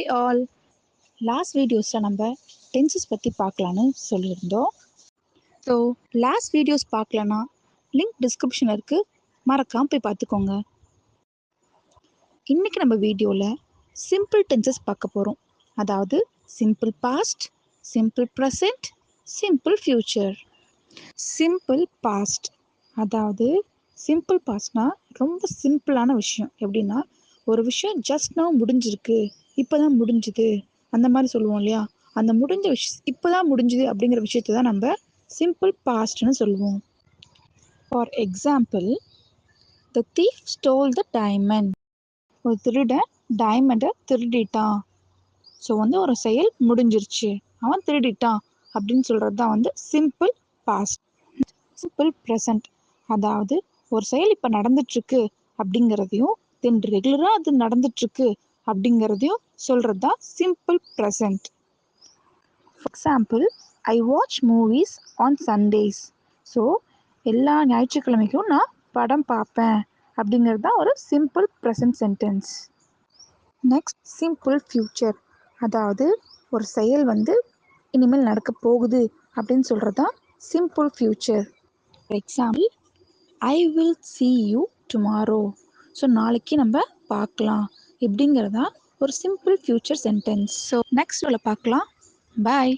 Hi all. Last வீடியோஸில் நம்ம tenses பற்றி பார்க்கலான்னு சொல்லியிருந்தோம். ஸோ லாஸ்ட் வீடியோஸ் பார்க்கலன்னா லிங்க் டிஸ்கிரிப்ஷனில் இருக்குது, மறக்காமல் போய் பார்த்துக்கோங்க. இன்றைக்கி நம்ம வீடியோவில் சிம்பிள் டென்சஸ் பார்க்க போகிறோம். அதாவது simple past, simple present, simple future. Simple past அதாவது சிம்பிள் பாஸ்ட்னா ரொம்ப சிம்பிளான விஷயம். எப்படின்னா, ஒரு விஷயம் ஜஸ்ட் நவ் முடிஞ்சிருக்கு, இப்போ தான் முடிஞ்சுது, அந்த மாதிரி சொல்லுவோம் இல்லையா? அந்த முடிஞ்ச இப்போ தான் முடிஞ்சுது அப்படிங்கிற விஷயத்தை தான் நம்ம சிம்பிள் பாஸ்ட்னு சொல்லுவோம். For example, the thief stole the diamond. ஒரு திருடன் டைமண்டை திருடிட்டான். ஸோ ஒரு செயல் முடிஞ்சிருச்சு, அவன் திருடிட்டான் அப்படின்னு சொல்கிறது தான் சிம்பிள் பாஸ்ட். சிம்பிள் ப்ரெசண்ட் அதாவது ஒரு செயல் இப்போ நடந்துட்டுருக்கு அப்படிங்கிறதையும் தென் ரெகுலராக அது நடந்துட்டுருக்கு அப்படிங்கிறதையும் சொல்கிறது தான் simple present. For example, I watch movies on Sundays. So எல்லா ஞாயிற்றுக்கிழமைக்கும் நான் படம் பார்ப்பேன் அப்படிங்கிறது தான் ஒரு simple present sentence. Next simple future அதாவது ஒரு செயல் இனிமேல் நடக்க போகுது அப்படின்னு சொல்கிறது தான் simple future. For example, I will see you tomorrow. So நாளைக்கு நம்ம பார்க்கலாம் இப்படிங்கிறதா ஒரு simple future sentence. So next பார்க்கலாம். பாய்.